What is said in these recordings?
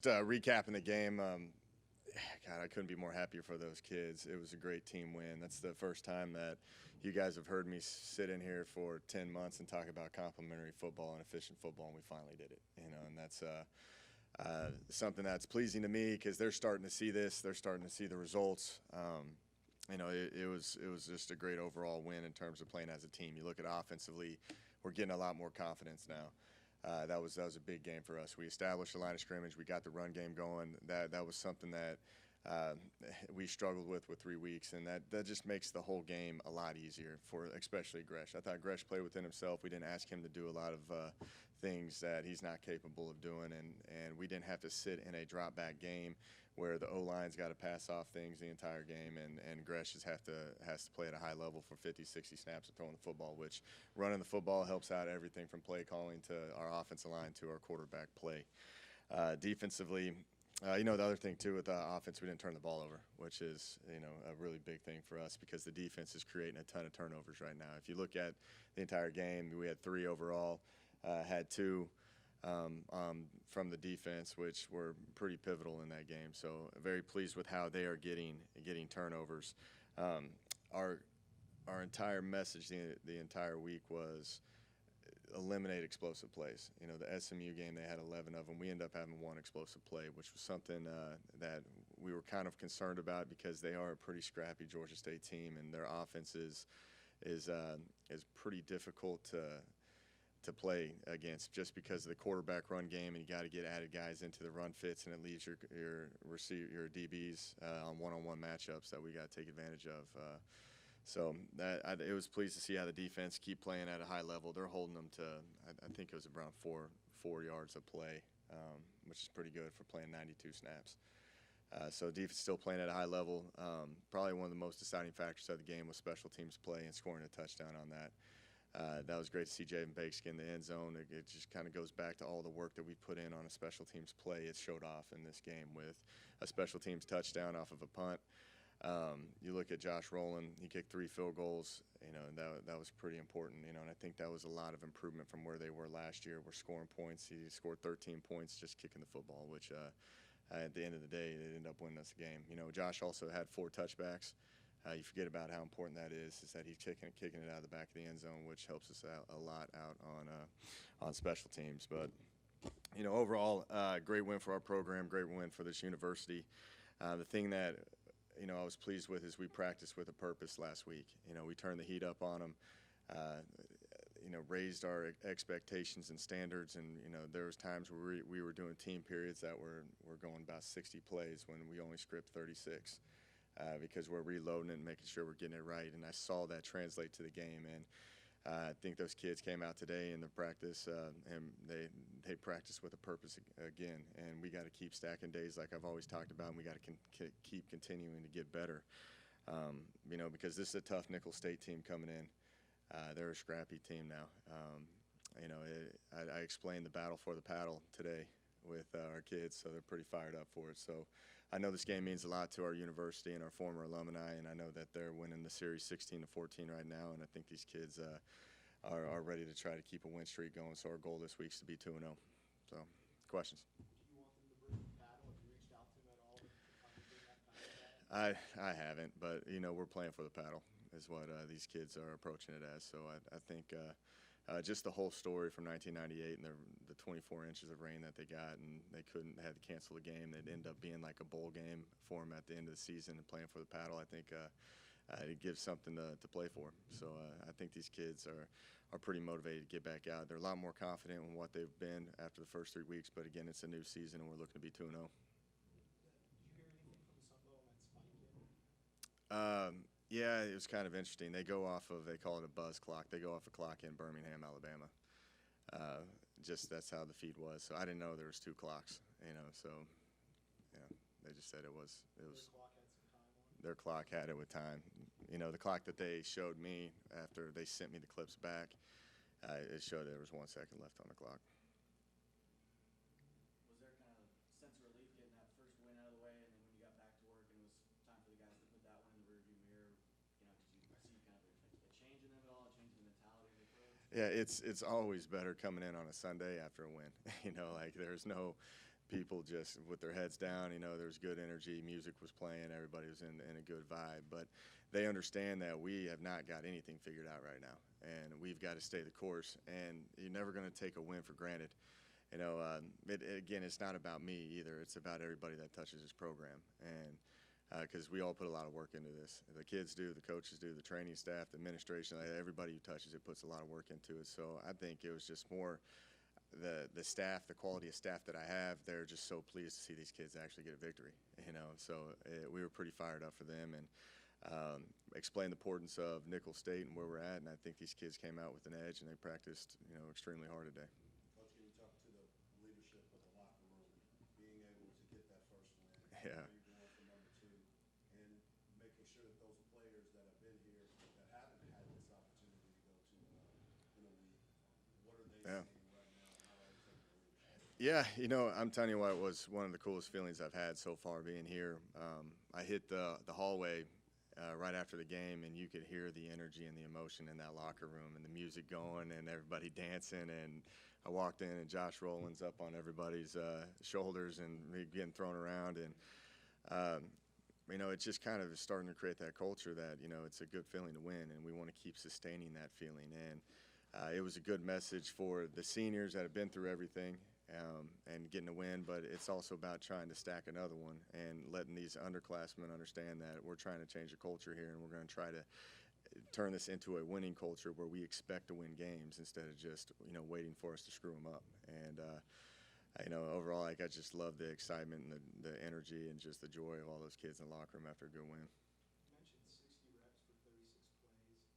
Recapping the game, God, I couldn't be more happier for those kids. It was a great team win. That's the first time that you guys have heard me sit in here for 10 months and talk about complimentary football and efficient football, and we finally did it. And that's something that's pleasing to me because they're starting to see this. They're starting to see the results. It was just a great overall win in terms of playing as a team. You look at offensively, we're getting a lot more confidence now. That was a big game for us. We established the line of scrimmage. We got the run game going. That was something that uh, we struggled with 3 weeks, and that just makes the whole game a lot easier for especially Gresh. I thought Gresh played within himself. We didn't ask him to do a lot of things that he's not capable of doing, and we didn't have to sit in a drop back game where the O-line's got to pass off things the entire game, and Gresh has to play at a high level for 50, 60 snaps of throwing the football, which running the football helps out everything from play calling to our offensive line to our quarterback play. Defensively, the other thing too with the offense, we didn't turn the ball over, which is a really big thing for us because the defense is creating a ton of turnovers right now. If you look at the entire game, we had 3 overall, had 2 from the defense, which were pretty pivotal in that game. So very pleased with how they are getting turnovers. Um, our our entire message the entire week was eliminate explosive plays. The SMU game, they had 11 of them. We ended up having 1 explosive play, which was something that we were kind of concerned about because they are a pretty scrappy Georgia State team, and their offense is pretty difficult to play against just because of the quarterback run game, and you got to get added guys into the run fits, and it leaves your DBs on one-on-one matchups that we got to take advantage of. It was pleased to see how the defense keep playing at a high level. They're holding them to, I think it was around 4 yards of play, which is pretty good for playing 92 snaps. So defense still playing at a high level. Probably one of the most deciding factors of the game was special teams play and scoring a touchdown on that. That was great to see Javen Bakes get in the end zone. It just kind of goes back to all the work that we put in on a special teams play. It showed off in this game with a special teams touchdown off of a punt. You look at Josh Rowland, he kicked 3 field goals, and that was pretty important, and I think that was a lot of improvement from where they were last year. We're scoring points. He scored 13 points just kicking the football, which at the end of the day, they ended up winning us the game. Josh also had 4 touchbacks. You forget about how important that is that he's kicking it out of the back of the end zone, which helps us out a lot out on special teams. But, overall, great win for our program, great win for this university. The thing that I was pleased with is we practiced with a purpose last week. We turned the heat up on them, raised our expectations and standards, and there was times where we were doing team periods that were going about 60 plays when we only script 36 because we're reloading it and making sure we're getting it right. And I saw that translate to the game, and I think those kids came out today in the practice, and they practiced with a purpose again. And we got to keep stacking days like I've always talked about, and we got to keep continuing to get better. Because this is a tough Nicholls State team coming in. They're a scrappy team now. I explained the battle for the paddle today with our kids, so they're pretty fired up for it. So I know this game means a lot to our university and our former alumni, and I know that they're winning the series 16-14 right now, and I think these kids are ready to try to keep a win streak going. So our goal this week is to be 2-0. So, questions? Do you want them to bring the paddle? Have you reached out to them at all to finally bring that kind of paddle? I haven't, but we're playing for the paddle is what these kids are approaching it as. So I think just the whole story from 1998 and the 24 inches of rain that they got, and they had to cancel the game. They'd end up being like a bowl game for them at the end of the season and playing for the paddle. I think it gives something to play for. So I think these kids are pretty motivated to get back out. They're a lot more confident in what they've been after the first 3 weeks, but again, it's a new season, and we're looking to be 2-0. Did you hear anything from the Sun Bowl and that spike yet? Yeah, it was kind of interesting. They call it a buzz clock. They go off a clock in Birmingham, Alabama. That's how the feed was. So I didn't know there was 2 clocks, so yeah, they just said it was. Their clock had some time on it. Their clock had it with time. The clock that they showed me after they sent me the clips back, it showed there was 1 second left on the clock. Was there kind of sense of relief getting that first win out of the way, and then when you got back to work and it was time for the guys to put that one in the rearview mirror, did you see kind of a change in them at all, a change in the mentality of the pros? Yeah, it's always better coming in on a Sunday after a win. Like there's no people just with their heads down. There was good energy, music was playing, everybody was in a good vibe. But they understand that we have not got anything figured out right now, and we've got to stay the course. And you're never going to take a win for granted. Again, it's not about me either. It's about everybody that touches this program, and because we all put a lot of work into this. The kids do, the coaches do, the training staff, the administration, everybody who touches it puts a lot of work into it. So I think it was just more the staff, the quality of staff that I have. They're just so pleased to see these kids actually get a victory. So we were pretty fired up for them, and explained the importance of Nickel State and where we're at. And I think these kids came out with an edge, and they practiced extremely hard today. Coach, can you talk to the leadership of the locker room, being able to get that first win? Yeah. Now you're going for number 2, and making sure that those players that have been here that haven't had this opportunity to go to in a week, what are they Yeah. seeing right now, and how are they taking the leadership? Yeah, I'm telling you what, it was one of the coolest feelings I've had so far being here. I hit the hallway right after the game, and you could hear the energy and the emotion in that locker room, and the music going, and everybody dancing. And I walked in, and Josh Rowland's up on everybody's shoulders and getting thrown around. And it's just kind of starting to create that culture that it's a good feeling to win, and we want to keep sustaining that feeling. And it was a good message for the seniors that have been through everything. And getting a win, but it's also about trying to stack another one and letting these underclassmen understand that we're trying to change the culture here, and we're going to try to turn this into a winning culture where we expect to win games instead of just waiting for us to screw them up. And overall, I just love the excitement and the energy and just the joy of all those kids in the locker room after a good win. You mentioned 60 reps for 36 plays.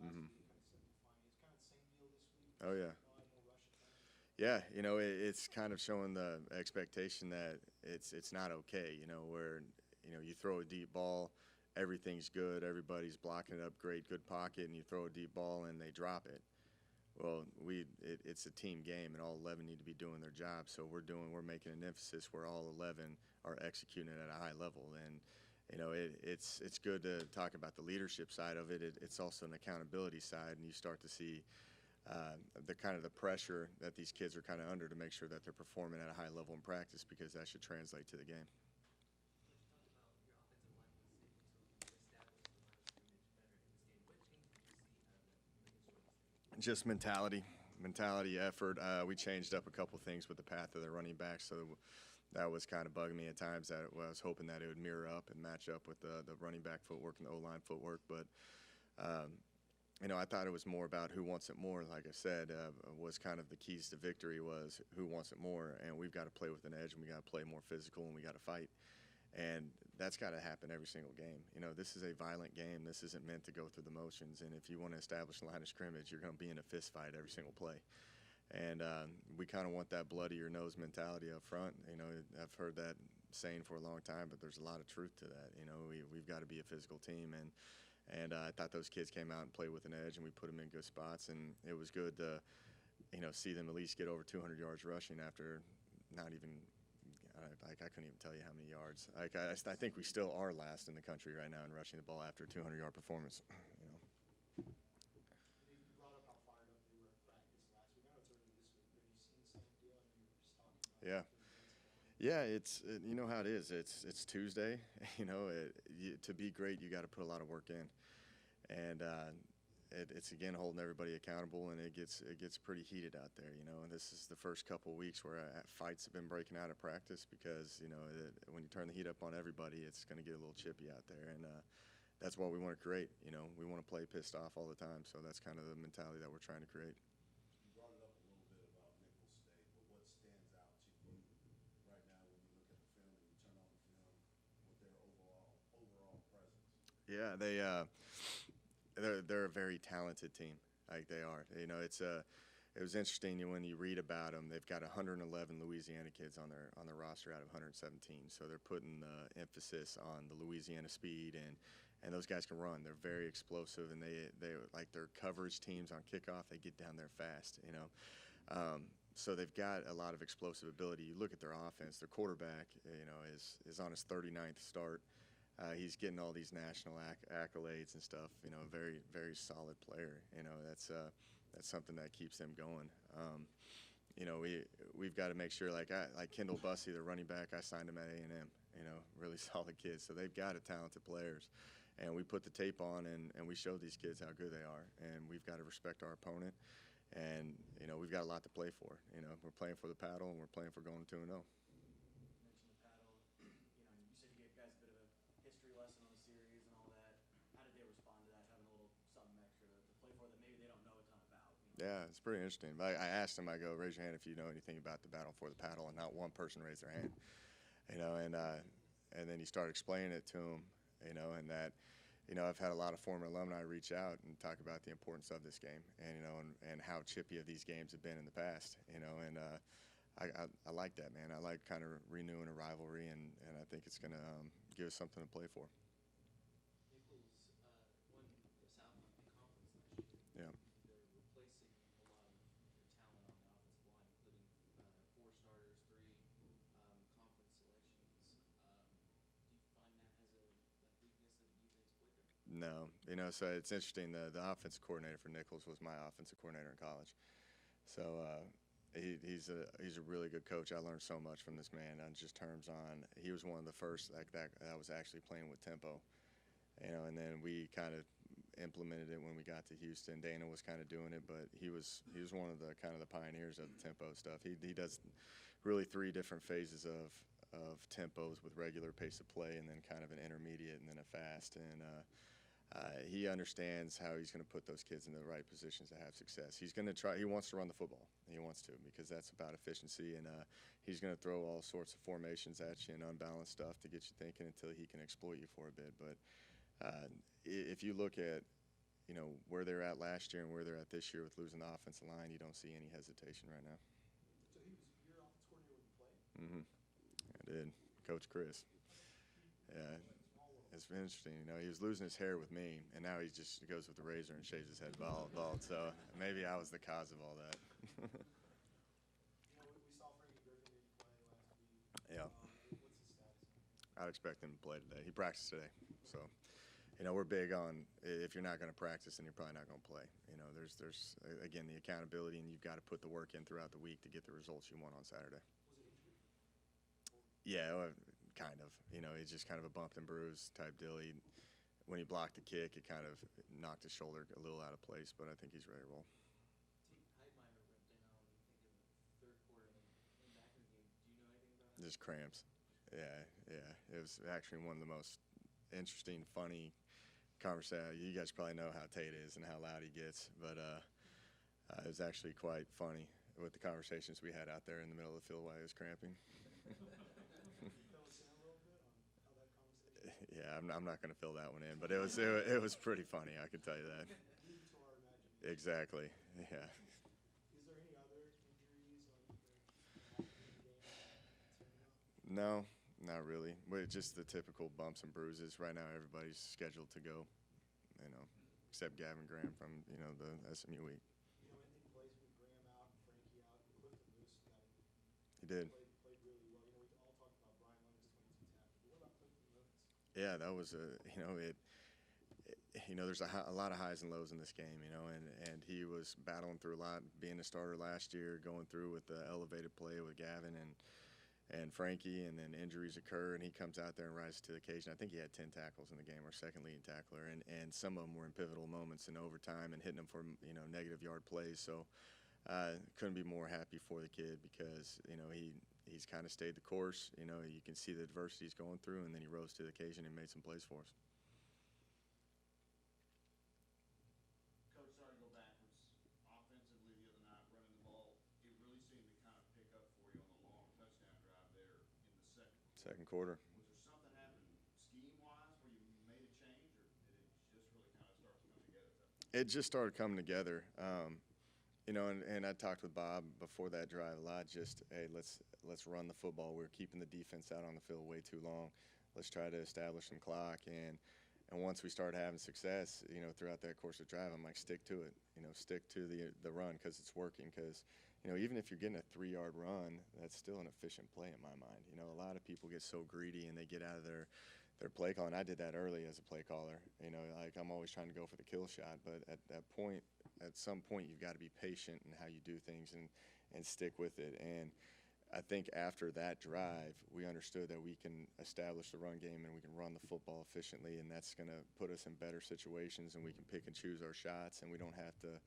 Mhm. Kind of simplifying. It's kind of the same deal this week. Oh, yeah. No rush attack. Yeah, it's kind of showing the expectation that it's not okay, where you throw a deep ball, everything's good, everybody's blocking it up great, good pocket, and you throw a deep ball and they drop it. Well, it's a team game, and all 11 need to be doing their job. So we're making an emphasis where all 11 are executing at a high level. And it's good to talk about the leadership side of it. It's also an accountability side, and you start to see the pressure that these kids are kind of under to make sure that they're performing at a high level in practice, because that should translate to the game. Just mentality, effort. We changed up a couple things with the path of the running back, so that was kind of bugging me at times. That I was hoping that it would mirror up and match up with the running back footwork and the O-line footwork, but I thought it was more about who wants it more. Like I said, was kind of the keys to victory was who wants it more, and we've got to play with an edge, and we got to play more physical, and we got to fight. And that's got to happen every single game. This is a violent game. This isn't meant to go through the motions. And if you want to establish a line of scrimmage, you're going to be in a fist fight every single play. And we kind of want that bloody-your-nose mentality up front. I've heard that saying for a long time, but there's a lot of truth to that. We've got to be a physical team. And I thought those kids came out and played with an edge, and we put them in good spots. And it was good to, see them at least get over 200 yards rushing after not even – I couldn't even tell you how many yards. I think we still are last in the country right now in rushing the ball after a 200-yard performance. You brought up how fired up they were at practice last week. I know it's early this week, but have you seen the same deal? I know you were just talking about Yeah. You know how it is. It's Tuesday. To be great, you got to put a lot of work in, and it's again holding everybody accountable, and it gets pretty heated out there. And this is the first couple of weeks where fights have been breaking out of practice because when you turn the heat up on everybody, it's going to get a little chippy out there, and that's what we want to create. We want to play pissed off all the time, so that's kind of the mentality that we're trying to create. You brought it up a little bit about Nickel State, but what stands out to you right now when you look at the film and you turn on the film with their overall presence? Yeah, they're a very talented team. Like they are. It was interesting when you read about them. They've got 111 Louisiana kids on their roster out of 117. So they're putting the emphasis on the Louisiana speed, and those guys can run. They're very explosive, and they like their coverage teams on kickoff. They get down there fast. So they've got a lot of explosive ability. You look at their offense. Their quarterback, is on his 39th start. He's getting all these national accolades and stuff. Very, very solid player. That's something that keeps them going. we've got to make sure, like Kendall Bussey, the running back, I signed him at A&M. Really solid kids. So they've got talented players, and we put the tape on and we show these kids how good they are, and we've got to respect our opponent, and we've got a lot to play for. We're playing for the paddle, and we're playing for going 2-0. You mentioned the paddle. You said you gave guys a bit of a history lesson on the series and all that. How did they respond to that, having a little something extra to play for that maybe they don't know a ton about? Yeah, it's pretty interesting. I asked him, I go, raise your hand if you know anything about the battle for the paddle, and not one person raised their hand. And then he started explaining it to him, and that, I've had a lot of former alumni reach out and talk about the importance of this game, and how chippy of these games have been in the past, I like that, man. I like kind of renewing a rivalry, and I think it's going to give us something to play for. Nichols won the Southeast Conference last year. Yeah. They're replacing a lot of their talent on the offensive line, including 4 starters, 3 conference selections. Do you find that as a weakness that the defense played there? No, so it's interesting. The offensive coordinator for Nichols was my offensive coordinator in college. So he's a really good coach. I learned so much from this man on just terms on. He was one of the first that was actually playing with tempo, and then we kind of implemented it when we got to Houston. Dana was kind of doing it, but he was one of the kind of the pioneers of the tempo stuff. He does really 3 different phases of tempos with regular pace of play, and then kind of an intermediate, and then a fast. And he understands how he's going to put those kids in the right positions to have success. He's going to try. He wants to run the football. He wants to, because that's about efficiency. And he's going to throw all sorts of formations at you and unbalanced stuff to get you thinking until he can exploit you for a bit. But if you look at where they're at last year and where they're at this year with losing the offensive line, you don't see any hesitation right now. So he was your offense coordinator when you played? Mm-hmm. I did. Coach Chris. Yeah. It's been interesting. He was losing his hair with me, and now he just goes with the razor and shaves his head bald. So maybe I was the cause of all that. We saw Frankie Griffin didn't play last week. Yeah. What's his status? I'd expect him to play today. He practiced today. So, we're big on, if you're not going to practice, then you're probably not going to play. There's again, the accountability, and you've got to put the work in throughout the week to get the results you want on Saturday. Was it injury? Yeah, kind of. He's just kind of a bumped and bruised type deal. When he blocked the kick, it kind of knocked his shoulder a little out of place, but I think he's ready to roll. Heidmeyer went down, I think, in the 3rd quarter and came back in the game. Do you know anything about it? Just cramps. Yeah. It was actually one of the most interesting, funny conversations. You guys probably know how Tate is and how loud he gets, but it was actually quite funny with the conversations we had out there in the middle of the field while he was cramping. Yeah, I'm not going to fill that one in, but it was pretty funny. I can tell you that. Exactly. Yeah. Is there any other injuries or anything happening in the game? No, not really. But just the typical bumps and bruises. Right now, everybody's scheduled to go. Except Gavin Graham from the SMU week. In place with Graham out, Frankie out, Clifton Moose got it. He did. Played really well. We all talked about Brian Lennox, 22 tackles. But what about Clifton Moose? Yeah, that was there's a lot of highs and lows in this game, and he was battling through a lot, being a starter last year, going through with the elevated play with Gavin and Frankie, and then injuries occur, and he comes out there and rises to the occasion. I think he had 10 tackles in the game, or second leading tackler, and some of them were in pivotal moments in overtime and hitting them for negative yard plays. So couldn't be more happy for the kid, because he's kind of stayed the course. You can see the adversity he's going through, and then he rose to the occasion and made some plays for us. Coach, sorry to go backwards. Offensively the other night, running the ball, it really seemed to kind of pick up for you on the long touchdown drive there in the Second quarter. Was there something happening scheme-wise where you made a change, or did it just really kind of start to come together? It just started coming together. And I talked with Bob before that drive a lot. Just, hey, let's run the football. We're keeping the defense out on the field way too long. Let's try to establish some clock. And once we started having success, throughout that course of drive, I'm like, stick to it. Stick to the run, because it's working. Because even if you're getting a 3-yard run, that's still an efficient play in my mind. A lot of people get so greedy and they get out of their play calling. I did that early as a play caller. Like, I'm always trying to go for the kill shot, but at some point you've got to be patient in how you do things, and and stick with it. And I think after that drive, we understood that we can establish the run game and we can run the football efficiently, and that's going to put us in better situations, and we can pick and choose our shots, and we don't have to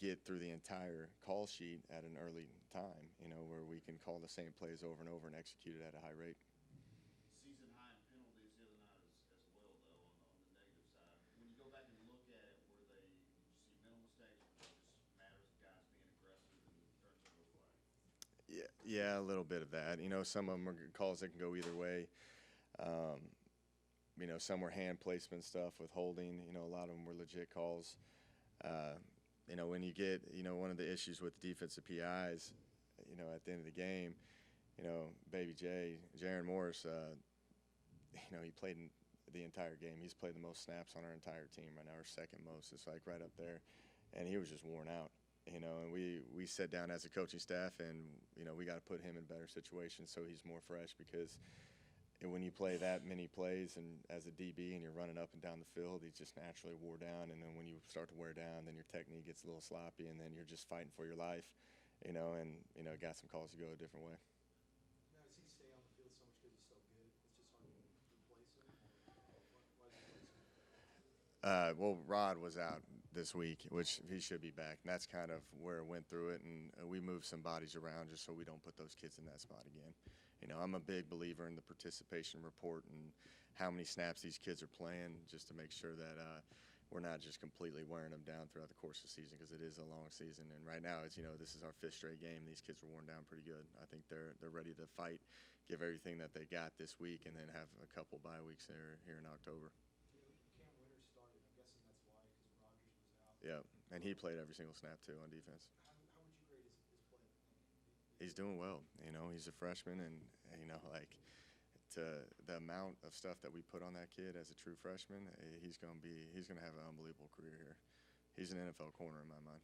get through the entire call sheet at an early time, where we can call the same plays over and over and execute it at a high rate. Season high in penalties the other night as well, though, on the negative side. When you go back and look at it, did you see mental mistakes, or was it just matters of guys being aggressive and turning into a flag? Yeah, a little bit of that. Some of them are calls that can go either way. Some were hand placement stuff with holding. A lot of them were legit calls. When you get, one of the issues with defensive PIs, at the end of the game, Baby Jaron Morris, he played in the entire game. He's played the most snaps on our entire team right now, our second most. It's like right up there. And he was just worn out, and we sat down as a coaching staff, and, we got to put him in better situations so he's more fresh, because when you play that many plays and as a DB and you're running up and down the field, he's just naturally wore down. And then when you start to wear down, then your technique gets a little sloppy, and then you're just fighting for your life, and, got some calls to go a different way. Now, does he stay on the field so much because he's so good? It's just hard to replace him? Or why is he replace him? Well, Rod was out this week, which he should be back. And that's kind of where it went through it. And we moved some bodies around just so we don't put those kids in that spot again. I'm a big believer in the participation report and how many snaps these kids are playing, just to make sure that we're not just completely wearing them down throughout the course of the season, because it is a long season. And right now, this is our 5th straight game. These kids are worn down pretty good. I think they're ready to fight, give everything that they got this week, and then have a couple bye weeks here in October. Cam Winters started. I'm guessing that's why, because Rogers was out. Yeah, and he played every single snap too on defense. How would you grade his play? He's doing well. He's a freshman, and the amount of stuff that we put on that kid as a true freshman, he's gonna have an unbelievable career here. He's an NFL corner in my mind.